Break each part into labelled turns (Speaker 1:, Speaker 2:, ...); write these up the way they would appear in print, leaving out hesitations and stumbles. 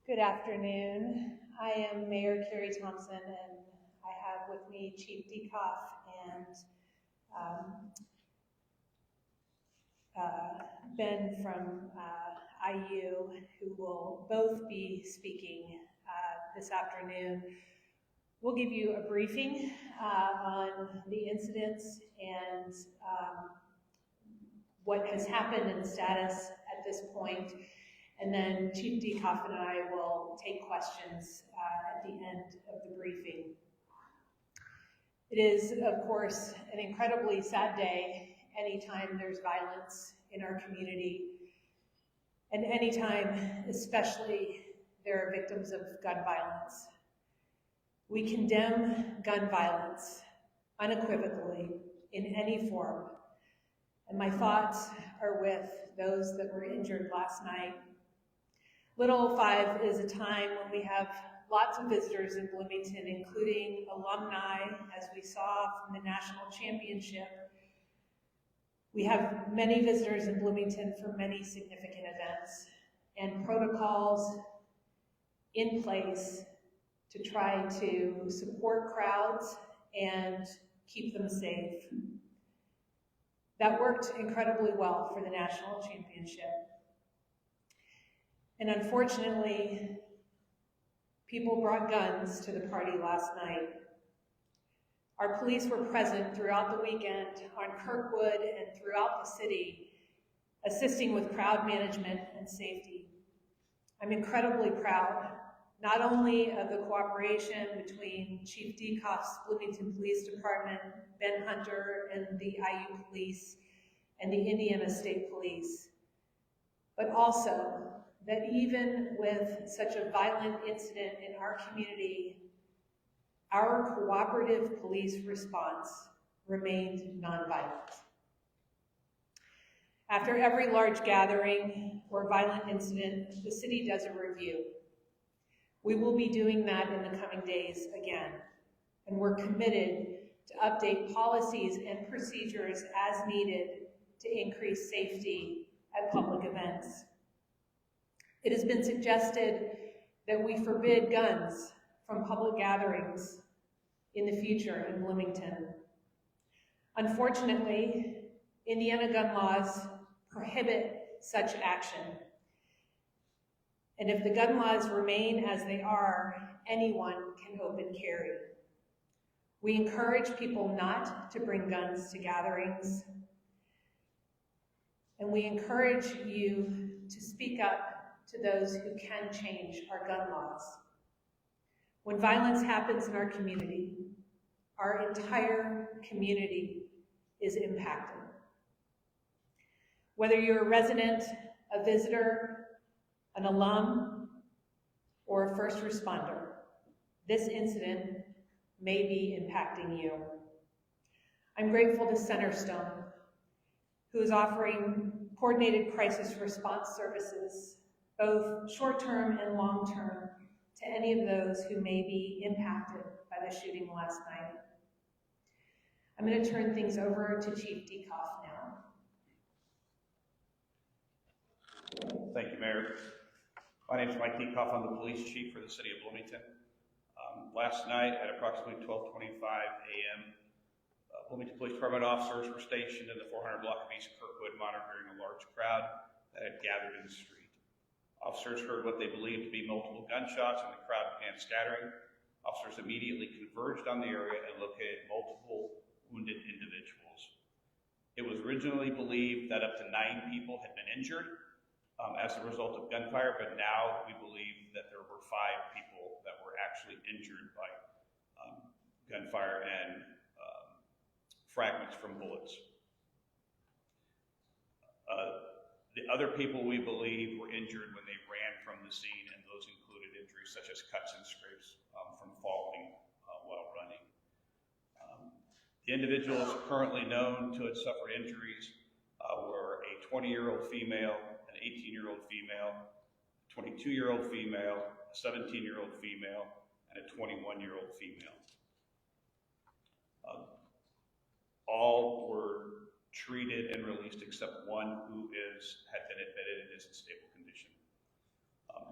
Speaker 1: Good afternoon. I am Mayor Kerry Thomson, and I have with me Chief Diekhoff and Ben from IU, who will both be speaking this afternoon. We'll give you a briefing on the incidents and what has happened and status at this point. And then Chief Diekhoff and I will take questions at the end of the briefing. It is, of course, an incredibly sad day anytime there's violence in our community, and anytime, especially, there are victims of gun violence. We condemn gun violence unequivocally in any form, and my thoughts are with those that were injured last night. Little 05 is a time when we have lots of visitors in Bloomington, including alumni, as we saw from the national championship. We have many visitors in Bloomington for many significant events, and protocols in place to try to support crowds and keep them safe. That worked incredibly well for the national championship. And unfortunately, people brought guns to the party last night. Our police were present throughout the weekend on Kirkwood and throughout the city, assisting with crowd management and safety. I'm incredibly proud, not only of the cooperation between Chief Diekhoff's Bloomington Police Department, Ben Hunter, and the IU Police, and the Indiana State Police, but also that even with such a violent incident in our community, our cooperative police response remained nonviolent. After every large gathering or violent incident, the city does a review. We will be doing that in the coming days again, and we're committed to update policies and procedures as needed to increase safety at public events. It has been suggested that we forbid guns from public gatherings in the future in Bloomington. Unfortunately, Indiana gun laws prohibit such action. And if the gun laws remain as they are, anyone can open carry. We encourage people not to bring guns to gatherings, and we encourage you to speak up to those who can change our gun laws. When violence happens in our community, our entire community is impacted. Whether you're a resident, a visitor, an alum, or a first responder, this incident may be impacting you. I'm grateful to Centerstone, who is offering coordinated crisis response services, both short-term and long-term, to any of those who may be impacted by the shooting last night. I'm going to turn things over to Chief Diekhoff now.
Speaker 2: Thank you, Mayor. My name is Mike Diekhoff. I'm the police chief for the city of Bloomington. Last night at approximately 12:25 a.m., Bloomington Police Department officers were stationed in the 400 block of East Kirkwood monitoring a large crowd that had gathered in the street. Officers heard what they believed to be multiple gunshots and the crowd began scattering. Officers immediately converged on the area and located multiple wounded individuals. It was originally believed that up to 9 people had been injured as a result of gunfire, but now we believe that there were 5 people that were actually injured by gunfire and fragments from bullets. The other people we believe were injured when they ran from the scene, and those included injuries such as cuts and scrapes from falling while running. The individuals currently known to have suffered injuries were a 20-year-old female, an 18-year-old female, a 22-year-old female, a 17-year-old female, and a 21-year-old female. All were treated and released except one who had been admitted and is in stable condition.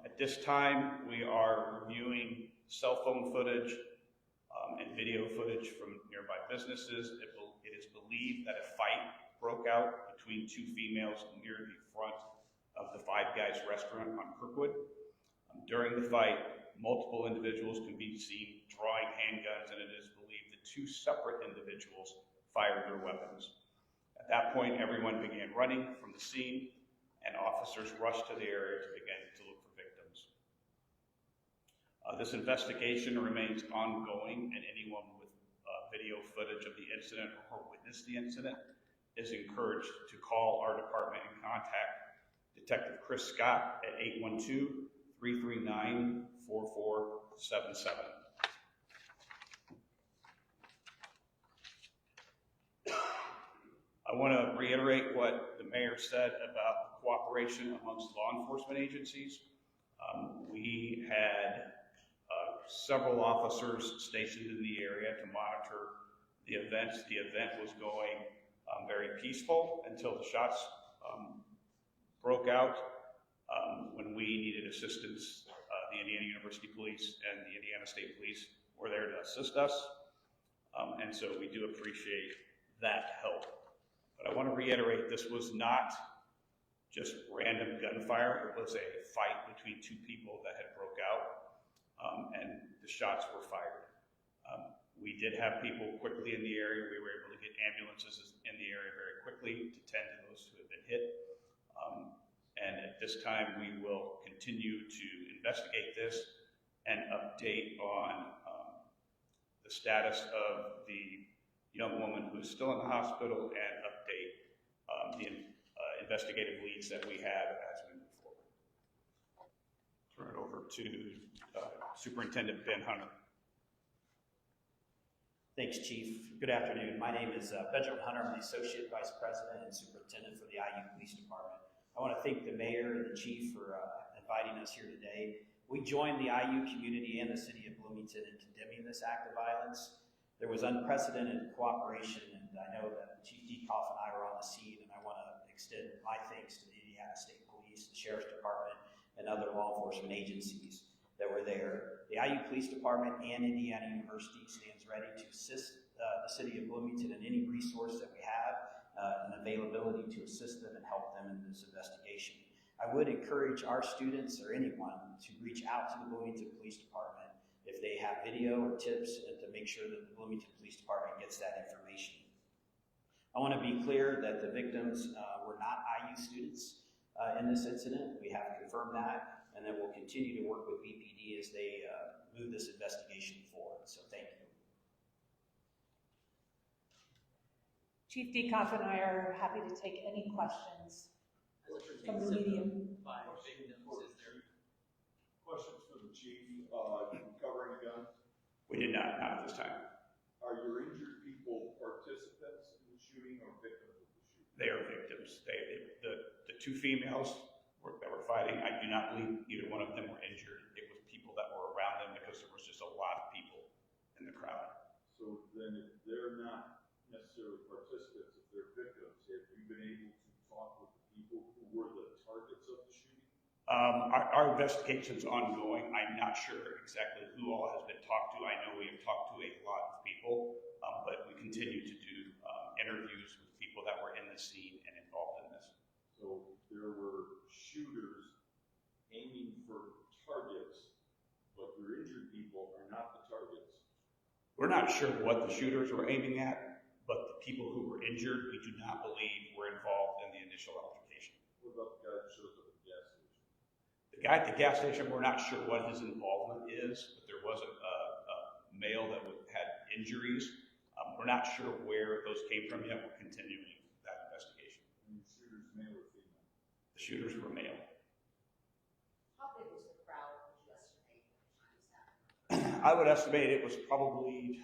Speaker 2: At this time, we are reviewing cell phone footage and video footage from nearby businesses. It is believed that a fight broke out between two females near the front of the Five Guys restaurant on Kirkwood. During the fight, multiple individuals can be seen drawing handguns, and it is believed that two separate individuals fired their weapons. At that point, everyone began running from the scene, and officers rushed to the area to begin to look for victims. This investigation remains ongoing, and anyone with video footage of the incident or witnessed the incident is encouraged to call our department and contact Detective Chris Scott at 812-339-4477. I want to reiterate what the mayor said about cooperation amongst law enforcement agencies. We had several officers stationed in the area to monitor the events. The event was going very peaceful until the shots broke out. When we needed assistance, the Indiana University Police and the Indiana State Police were there to assist us. And so we do appreciate that help. But I want to reiterate, this was not just random gunfire. It was a fight between two people that had broke out, and the shots were fired. We did have people quickly in the area. We were able to get ambulances in the area very quickly to tend to those who had been hit. And at this time, we will continue to investigate this and update on the status of the young woman who is still in the hospital, and update the investigative leads that we have as we move forward. Turn it over to Superintendent Ben Hunter.
Speaker 3: Thanks, Chief. Good afternoon. My name is Benjamin Hunter. I'm the Associate Vice President and Superintendent for the IU Police Department. I want to thank the Mayor and the Chief for inviting us here today. We joined the IU community and the City of Bloomington in condemning this act of violence. There was unprecedented cooperation, and I know that Chief Diekhoff and I were on the scene, and I want to extend my thanks to the Indiana State Police, the Sheriff's Department, and other law enforcement agencies that were there. The IU Police Department and Indiana University stands ready to assist the City of Bloomington in any resource that we have, and availability to assist them and help them in this investigation. I would encourage our students or anyone to reach out to the Bloomington Police Department if they have video or tips, and to make sure that the Bloomington Police Department gets that information. I want to be clear that the victims were not IU students in this incident. We have confirmed that, and then we'll continue to work with BPD as they move this investigation forward. So thank you.
Speaker 1: Chief Diekhoff and I are happy to take any questions from the media.
Speaker 4: Questions for the Chief. Covering a gun?
Speaker 2: We did not at this time.
Speaker 4: Are your injured people participants in the shooting or victims of the shooting?
Speaker 2: They are victims. The two females that were fighting, I do not believe either one of them were injured. It was people that were around them, because there was just a lot of people in the crowd.
Speaker 4: So then if they're not necessarily participants, if they're victims, have you been able to talk with the people who were the targets of the shooting?
Speaker 2: Our investigation's ongoing. I'm not sure exactly who all has been talked to. I know we have talked to a lot of people, but we continue to do interviews with people that were in the scene and involved in this.
Speaker 4: So there were shooters aiming for targets, but your injured people are not the targets.
Speaker 2: We're not sure what the shooters were aiming at, but the people who were injured, we do not believe were involved in the initial altercation.
Speaker 4: What about the guy that shows up at the gas station?
Speaker 2: The guy at the gas station, we're not sure what his involvement is, but there was a male that had injuries. We're not sure where those came from yet. We're continuing that investigation.
Speaker 4: And the shooters, male or female?
Speaker 2: The shooters were male.
Speaker 5: How big was the crowd, would you estimate, when the shooting happened?
Speaker 2: I would estimate it was probably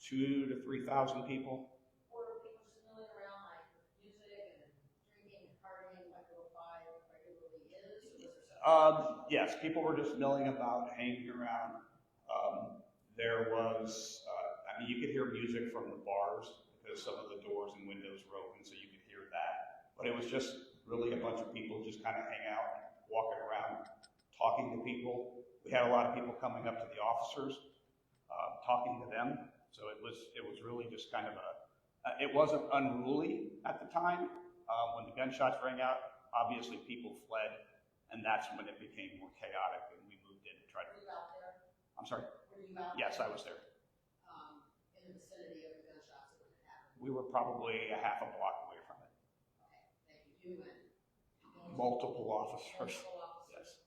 Speaker 2: 2,000 to 3,000 people.
Speaker 5: Or were people just milling around like with music and drinking and partying like Little Five regularly is? Or was there
Speaker 2: Yes, people were just milling about, hanging around. There was, you could hear music from the bars because some of the doors and windows were open, so you could hear that. But it was just really a bunch of people just kind of hang out, walking around, talking to people. We had a lot of people coming up to the officers, talking to them. So it was really just kind of it wasn't unruly at the time. When the gunshots rang out, obviously people fled, and that's when it became more chaotic, and we moved in to try to.
Speaker 5: Were you out there?
Speaker 2: I'm sorry?
Speaker 5: Were you out
Speaker 2: Yes,
Speaker 5: there?
Speaker 2: I was there.
Speaker 5: In the vicinity of the gunshots that would happen?
Speaker 2: We were probably a half a block away from it.
Speaker 5: Okay, thank you. Who went?
Speaker 2: Multiple officers.
Speaker 5: Multiple officers?
Speaker 2: Yes.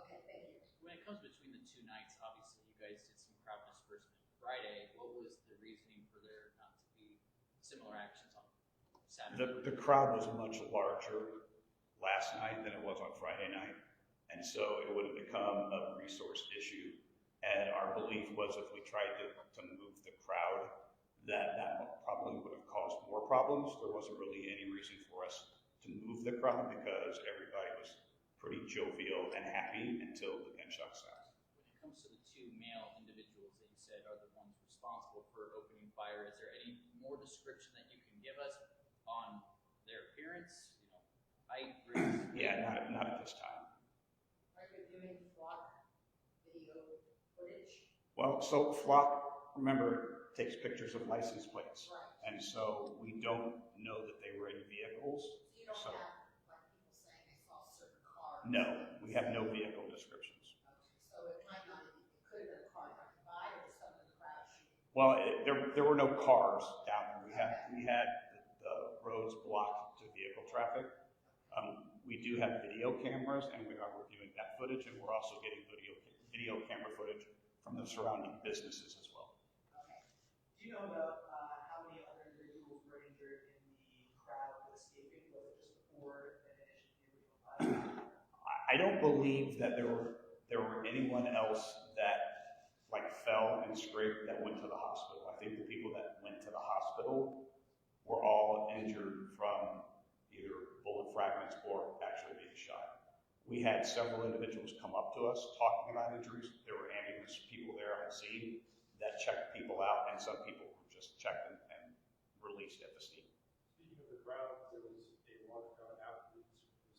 Speaker 5: Okay, thank you.
Speaker 6: When it comes between the two nights, obviously you guys did some crowd dispersement Friday. What was the reasoning for there not to be similar actions on Saturday?
Speaker 2: The crowd was much larger last night than it was on Friday night, and so it would have become a resource issue. And our belief was if we tried to move the crowd, that probably would have caused more problems. There wasn't really any reason for us to move the crowd because everybody was pretty jovial and happy until the gunshot stopped.
Speaker 6: When it comes to the two male individuals that you said are the ones responsible for opening fire, is there any more description that you can give us on their appearance? You know, height, race?
Speaker 2: Yeah, not at this time.
Speaker 5: Are you doing flock video footage?
Speaker 2: Well, so Flock, remember, takes pictures of license plates.
Speaker 5: Right.
Speaker 2: And so we don't know that they were in vehicles.
Speaker 5: So you don't
Speaker 2: So-
Speaker 5: have, like, people saying they saw certain cars?
Speaker 2: No, we have no vehicle descriptions.
Speaker 5: Okay, so it might not, it could have been a car driving by or just someone in the crowd shooting?
Speaker 2: Well, there were no cars down there. We had the roads blocked to vehicle traffic. We do have video cameras, and we are reviewing that footage, and we're also getting video camera footage from the surrounding businesses as well.
Speaker 5: Okay.
Speaker 7: Do you know about how many other individuals were injured in the crowd escaping? Was it just the 4 that initially the original 5?
Speaker 2: I don't believe that there were anyone else that like fell and scraped that went to the hospital. I think the people that went to the hospital were all injured from either bullet fragments or actually being shot. We had several individuals come up to us talking about injuries. There were ambulance people there on scene that checked people out, and some people were just checked and released at the scene.
Speaker 8: Speaking of the crowd, there was a large crowd out that was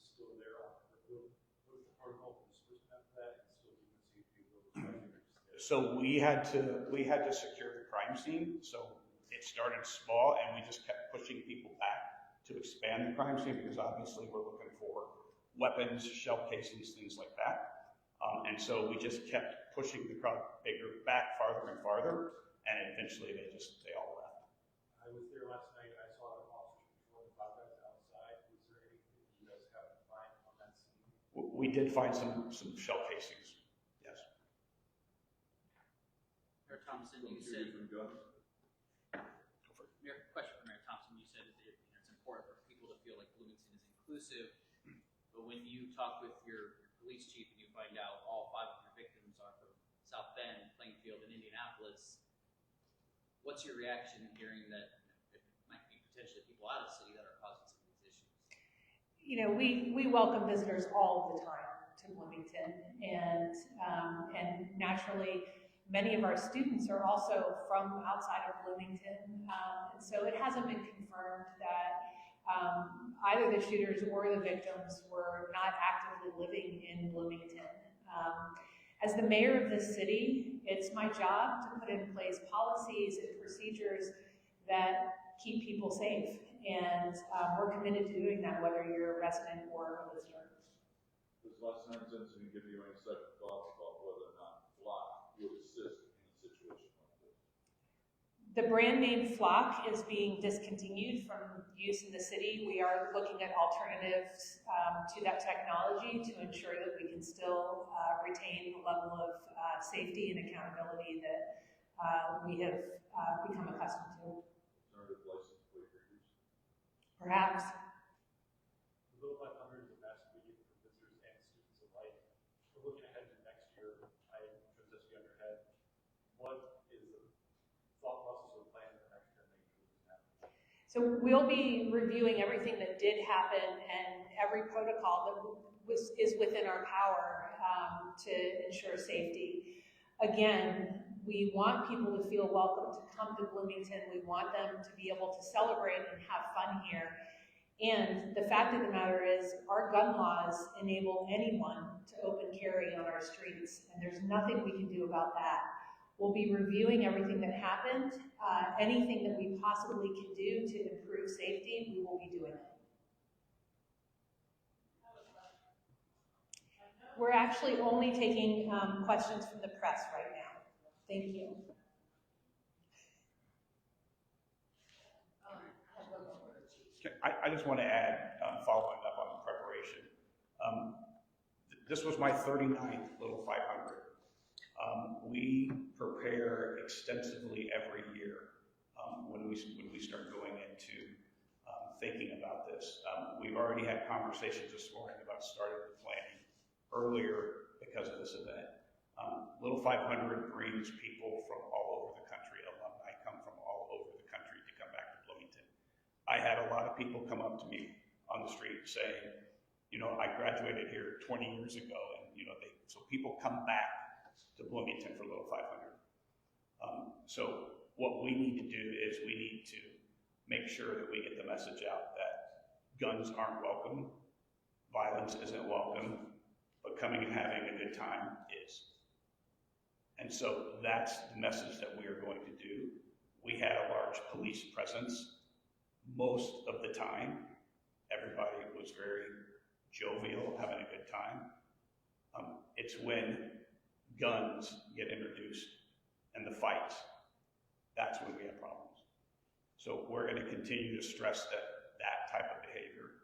Speaker 8: still there on the field. What was the protocol for dispersement after that, and still keeping safety of those present?
Speaker 2: So we had to secure the crime scene. So it started small, and we just kept pushing people back to expand the crime scene because obviously we're looking for weapons, shell casings, things like that. And so we just kept pushing the crowd back farther and farther, and eventually they all left.
Speaker 8: I was there last night. I saw the officers patrolling 5 guys outside. Was there anything that you guys happened to find on that scene?
Speaker 2: We did find some shell casings. Yes.
Speaker 6: Mayor Thompson, you
Speaker 4: From
Speaker 6: said,
Speaker 4: different guns.
Speaker 6: question for Mayor Thompson, you said that it's important for people to feel like Bloomington is inclusive, but when you talk with your police chief and you find out all 5 of your victims are from South Bend, Plainfield, and Indianapolis, what's your reaction hearing that it might be potentially people out of the city that are causing some of these issues?
Speaker 1: You know, we welcome visitors all the time to Bloomington, and naturally, many of our students are also from outside of Bloomington, and so it hasn't been confirmed that either the shooters or the victims were not actively living in Bloomington. As the mayor of this city, it's my job to put in place policies and procedures that keep people safe, and we're committed to doing that, whether you're a resident or a visitor.
Speaker 4: Does last night's incident give you any second thoughts about whether or not Flock would assist in a situation like this?
Speaker 1: The brand name Flock is being discontinued from use in the city. We are looking at alternatives to that technology to ensure that we can still retain the level of safety and accountability that we have become accustomed to.
Speaker 4: Alternative license plate readers?
Speaker 1: Perhaps.
Speaker 8: The Little 500 is a massive meeting for visitors and students alike. We're looking ahead to next year. I'm sure this is on your head. What is the thought process or plan for next year to make sure this happens?
Speaker 1: So we'll be reviewing everything that did happen and every protocol that is within our power to ensure safety. Again, we want people to feel welcome to come to Bloomington. We want them to be able to celebrate and have fun here. And the fact of the matter is, our gun laws enable anyone to open carry on our streets, and there's nothing we can do about that. We'll be reviewing everything that happened. Anything that we possibly can do to improve safety, we will be doing it. We're actually only taking questions from the press right now. Thank you.
Speaker 2: I just want to add, following up on the preparation, this was my 39th Little 500. We prepare extensively every year when we start going into thinking about this. We've already had conversations this morning about starting the planning earlier because of this event. Little 500 brings people from all over the country. Alumni come from all over the country to come back to Bloomington. I had a lot of people come up to me on the street saying, I graduated here 20 years ago, and so people come back to Bloomington for Little 500. So what we need to do is we need to make sure that we get the message out that guns aren't welcome, violence isn't welcome, but coming and having a good time is. And so that's the message that we are going to do. We had a large police presence most of the time. Everybody was very jovial, having a good time. It's when guns get introduced and the fights, that's when we have problems. So we're going to continue to stress that type of behavior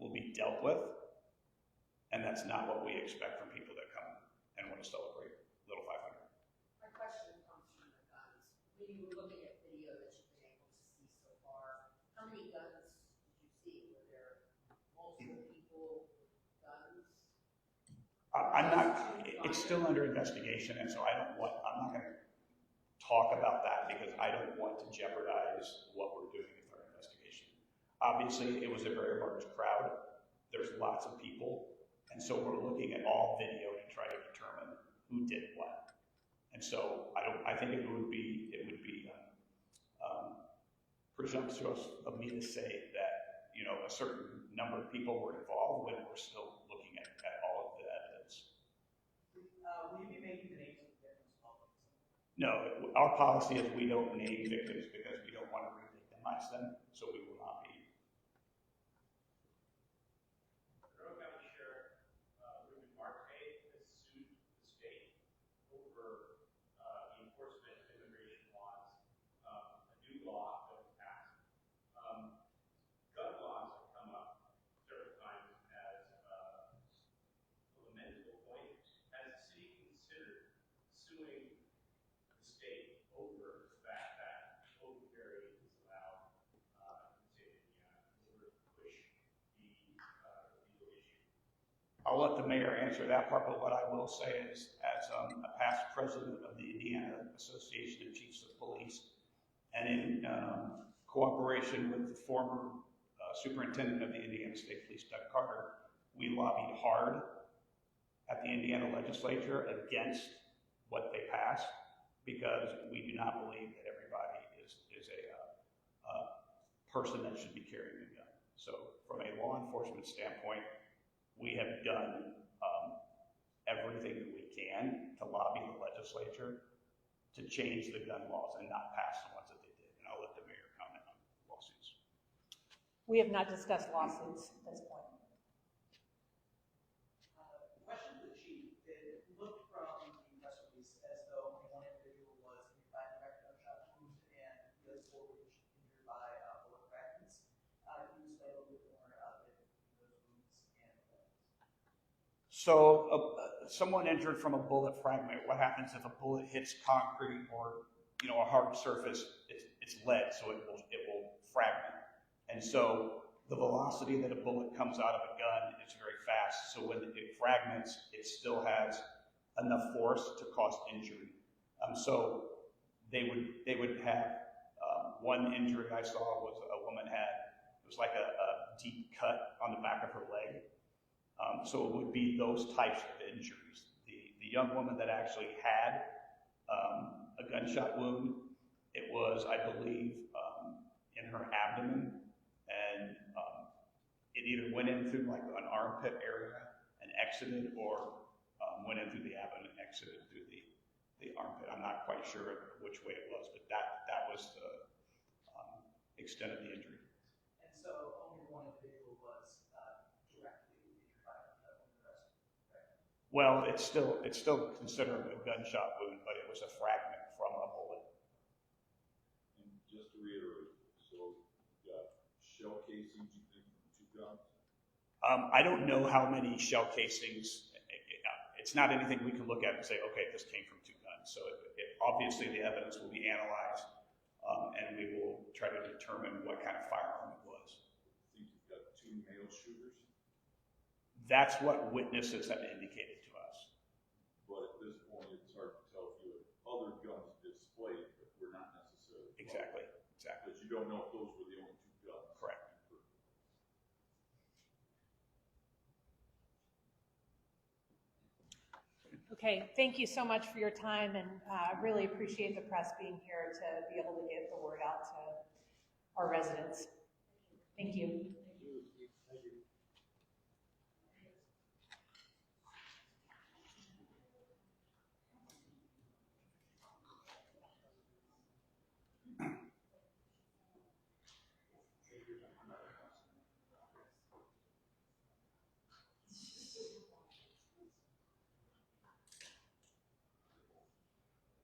Speaker 2: will be dealt with, and that's not what we expect from people that come and want to celebrate Little 500.
Speaker 5: My question comes from the guns. When you were looking at video that you've been able to see so far, how many guns did you see? Were there multiple people with guns?
Speaker 2: I'm not, it's still under investigation, and so I'm not going to talk about that because I don't want to jeopardize what we're doing with our investigation. Obviously, it was a very large crowd. There's lots of people, and so we're looking at all video to try to determine who did what. And so I think it would be presumptuous of me to say that a certain number of people were involved when we're still looking at all of the evidence.
Speaker 7: Will you be making the names of the victims public?
Speaker 2: No, our policy is we don't name victims because we don't want to re-victimize them, so we will not be.
Speaker 8: Monroe County Sheriff Ruben Marte has sued the state over the enforcement of immigration laws, a new law that was passed. Gun laws have come up several times as a lamentable point. Has the city considered suing the state over the fact that open carry is allowed in the state of Indiana in order to push the legal issue?
Speaker 2: I'll let the mayor answer that part, but what I will say is, as a past president of the Indiana Association of Chiefs of Police, and in cooperation with the former superintendent of the Indiana State Police, Doug Carter, we lobbied hard at the Indiana legislature against what they passed because we do not believe that everybody is a person that should be carrying a gun. So from a law enforcement standpoint, we have done everything that we can to lobby the legislature to change the gun laws and not pass the ones that they did. And I'll let the mayor comment on lawsuits.
Speaker 1: We have not discussed lawsuits at this point.
Speaker 7: Question to the chief. It looked from the press release as though one individual was hit by a direct gunshot wound and the other four were injured by bullet fragments. Can you explain a little bit more about those wounds and the weapons?
Speaker 2: So someone injured from a bullet fragment, what happens if a bullet hits concrete or a hard surface? It's lead, so it will fragment. And so the velocity that a bullet comes out of a gun is very fast. So when it fragments, it still has enough force to cause injury. So they would have one injury I saw was a woman it was like a deep cut on the back of her leg. So it would be those types of injuries. The young woman that actually had a gunshot wound, it was, I believe, in her abdomen, and either went in through like an armpit area and exited, or went in through the abdomen and exited through the armpit. I'm not quite sure which way it was, but that was the extent of the injury.
Speaker 7: And so only one individual was directly injured by the rest, correct?
Speaker 2: Well, it's still considered a gunshot wound, but it was a fragment from a bullet.
Speaker 4: And just to reiterate, so you got shell casings, you think, from 2 guns?
Speaker 2: I don't know how many shell casings. It's not anything we can look at and say, okay, this came from 2 guns. So obviously the evidence will be analyzed, and we will try to determine what kind of firearm it was.
Speaker 4: I think you've got 2 male shooters,
Speaker 2: That's what witnesses have indicated to us.
Speaker 4: but at this point, it's hard to tell if you have other guns displayed, but we're not necessarily.
Speaker 2: Exactly.
Speaker 4: Because you don't know if those were the only 2 guns.
Speaker 2: Correct.
Speaker 1: Okay, thank you so much for your time, and really appreciate the press being here to be able to get the word out to our residents. Thank you.